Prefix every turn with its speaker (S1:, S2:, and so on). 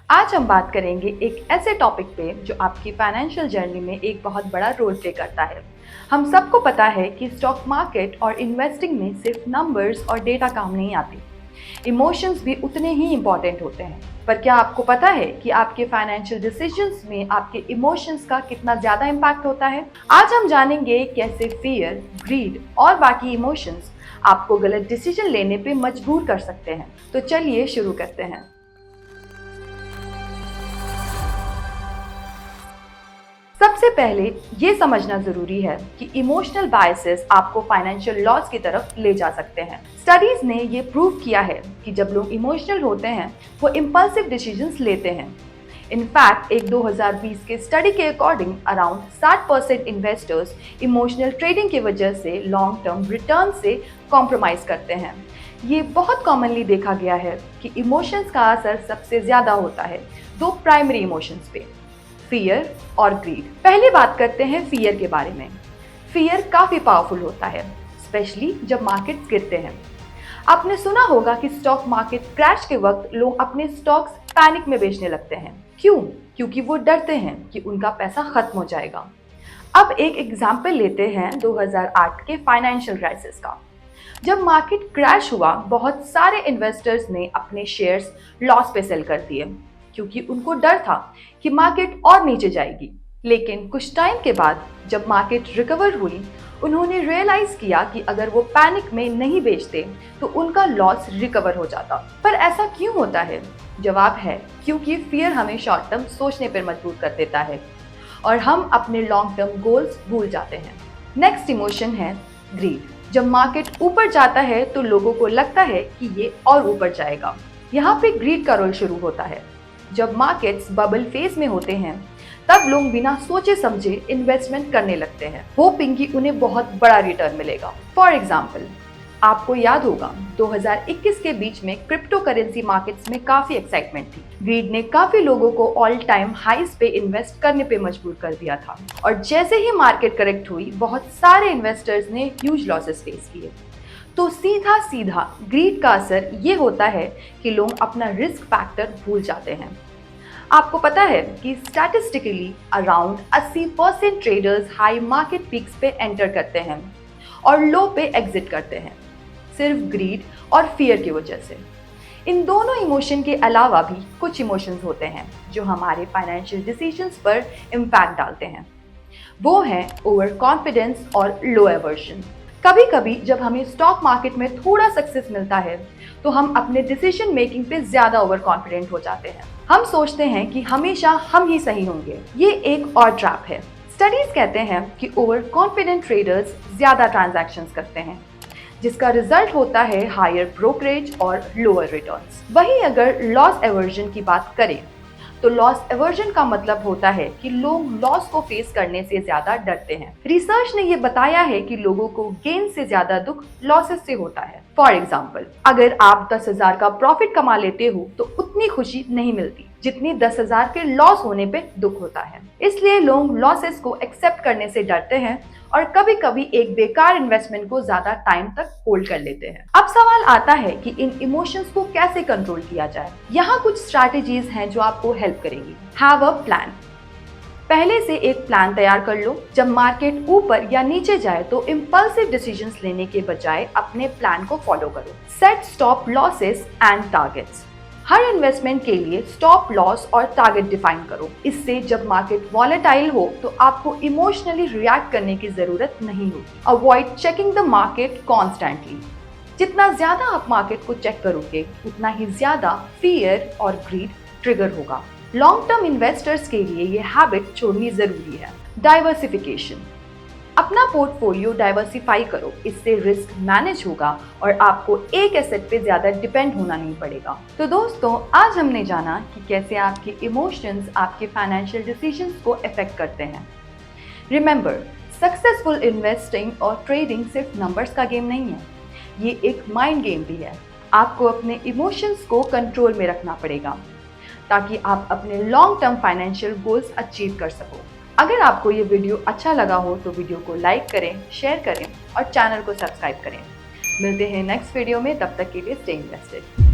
S1: आज हम बात करेंगे एक ऐसे टॉपिक पे जो आपकी फाइनेंशियल जर्नी में एक बहुत बड़ा रोल प्ले करता है। हम सबको पता है कि स्टॉक मार्केट और इन्वेस्टिंग में सिर्फ नंबर्स और डेटा काम नहीं आती, इमोशंस भी उतने ही इम्पॉर्टेंट होते हैं। पर क्या आपको पता है कि आपके फाइनेंशियल डिसीजंस में आपके इमोशंस का कितना ज़्यादा इम्पैक्ट होता है? आज हम जानेंगे कैसे फियर, ग्रीड और बाकी इमोशंस आपको गलत डिसीजन लेने पे मजबूर कर सकते हैं। तो चलिए शुरू करते हैं। सबसे पहले ये समझना जरूरी है कि इमोशनल बायसेस आपको फाइनेंशियल लॉस की तरफ ले जा सकते हैं। स्टडीज ने ये प्रूव किया है कि जब लोग इमोशनल होते हैं वो इम्पल्सिव डिसीजंस लेते हैं। इनफैक्ट एक 2020 के स्टडी के according around 60% investors emotional trading की वजह से लॉन्ग टर्म रिटर्न से कॉम्प्रोमाइज करते हैं। ये बहुत कॉमनली देखा गया है कि इमोशंस का असर सबसे ज्यादा होता है दो प्राइमरी इमोशंस पे, फियर और ग्रीड। पहले बात करते हैं फियर के बारे में। फियर काफी पावरफुल होता है, स्पेशली जब मार्केट्स गिरते हैं। आपने सुना होगा कि स्टॉक मार्केट क्रैश के वक्त लोग अपने स्टॉक्स पैनिक में बेचने लगते हैं। क्यों? क्योंकि वो डरते हैं कि उनका पैसा खत्म हो जाएगा। अब एक एग्जाम्पल लेते हैं 2008 के फाइनेंशियल क्राइसिस का। जब मार्केट क्रैश हुआ, बहुत सारे इन्वेस्टर्स ने अपने शेयर्स लॉस पे सेल कर दिए क्योंकि उनको डर था कि मार्केट और नीचे जाएगी। लेकिन कुछ टाइम के बाद जब मार्केट रिकवर हुई, उन्होंने रियलाइज किया कि अगर वो पैनिक में नहीं बेचते तो उनका लॉस रिकवर हो जाता। पर ऐसा क्यों होता है? जवाब है क्योंकि फियर हमें शॉर्ट टर्म सोचने पर मजबूर कर देता है और हम अपने लॉन्ग टर्म गोल्स भूल जाते हैं। नेक्स्ट इमोशन है ग्रीड। जब मार्केट ऊपर जाता है तो लोगों को लगता है कि ये और ऊपर जाएगा। यहाँ पे ग्रीड का रोल शुरू होता है। जब मार्केट्स बबल फेज में होते हैं तब लोग बिना सोचे समझे इन्वेस्टमेंट करने लगते हैं, होपिंग कि उन्हें बहुत बड़ा रिटर्न मिलेगा। फॉर एग्जाम्पल, आपको याद होगा 2021 के बीच में क्रिप्टो करेंसी मार्केट्स में काफी एक्साइटमेंट थी। ग्रीड ने काफी लोगों को ऑल टाइम हाईज पे इन्वेस्ट करने पे मजबूर कर दिया था और जैसे ही मार्केट करेक्ट हुई, बहुत सारे इन्वेस्टर्स ने ह्यूज लॉसेस फेस किए। तो सीधा सीधा ग्रीड का असर ये होता है कि लोग अपना रिस्क फैक्टर भूल जाते हैं। आपको पता है कि statistically around 80% traders high market peaks पे एंटर करते हैं और लो पे एग्जिट करते हैं, सिर्फ ग्रीड और फियर की वजह से। इन दोनों इमोशन के अलावा भी कुछ इमोशंस होते हैं जो हमारे फाइनेंशियल डिसीजंस पर इम्पैक्ट डालते हैं। वो हैं ओवर कॉन्फिडेंस और लो एवर्शन। कभी कभी जब हमें स्टॉक मार्केट में थोड़ा सक्सेस मिलता है तो हम अपने डिसीजन मेकिंग पे ज्यादा ओवर कॉन्फिडेंट हो जाते हैं। हम सोचते हैं कि हमेशा हम ही सही होंगे। ये एक और ट्रैप है। स्टडीज कहते हैं कि ओवर कॉन्फिडेंट ट्रेडर्स ज्यादा ट्रांजैक्शंस करते हैं, जिसका रिजल्ट होता है हायर ब्रोकरेज और लोअर रिटर्न्स। वहीं अगर लॉस एवर्जन की बात करें तो लॉस एवर्जन का मतलब होता है कि लोग लॉस को फेस करने से ज्यादा डरते हैं। रिसर्च ने यह बताया है कि लोगों को गेन से ज्यादा दुख लॉसेस से होता है। फॉर एग्जाम्पल, अगर आप 10,000 का प्रॉफिट कमा लेते हो तो उतनी खुशी नहीं मिलती जितनी 10,000 के लॉस होने पे दुख होता है। इसलिए लोग लॉसेस को एक्सेप्ट करने से डरते हैं और कभी कभी एक बेकार इन्वेस्टमेंट को ज्यादा टाइम तक होल्ड कर लेते हैं। अब सवाल आता है कि इन इमोशंस को कैसे कंट्रोल किया जाए। यहाँ कुछ स्ट्रैटेजीज हैं जो आपको हेल्प करेंगी। Have a plan. पहले से एक प्लान तैयार कर लो। जब मार्केट ऊपर या नीचे जाए तो इम्पल्सिव डिसीजंस लेने के बजाय अपने प्लान को फॉलो करो। Set stop losses and targets. Her investment के लिए स्टॉप लॉस और टारगेट डिफाइन करो। इससे जब मार्केट वॉलेटाइल हो तो आपको इमोशनली रिएक्ट करने की जरूरत नहीं होगी। Avoid checking the market constantly. जितना ज्यादा आप मार्केट को चेक करोगे उतना ही ज्यादा फियर और ग्रीड ट्रिगर होगा। लॉन्ग टर्म इन्वेस्टर्स के लिए ये हैबिट छोड़नी जरूरी है। डाइवर्सिफिकेशन। अपना पोर्टफोलियो डाइवर्सिफाई करो, इससे रिस्क मैनेज होगा और आपको एक एसेट पे ज्यादा डिपेंड होना नहीं पड़ेगा। तो दोस्तों, आज हमने जाना कि कैसे आपके इमोशंस आपके फाइनेंशियल डिसीजंस को अफेक्ट करते हैं। रिमेंबर, सक्सेसफुल इन्वेस्टिंग और ट्रेडिंग सिर्फ नंबर्स का गेम नहीं है, ये एक माइंड गेम भी है। आपको अपने इमोशंस को कंट्रोल में रखना पड़ेगा ताकि आप अपने long term financial goals achieve कर सको। अगर आपको ये वीडियो अच्छा लगा हो तो वीडियो को लाइक करें, शेयर करें और चैनल को सब्सक्राइब करें। मिलते हैं नेक्स्ट वीडियो में, तब तक के लिए स्टे इन्वेस्टेड।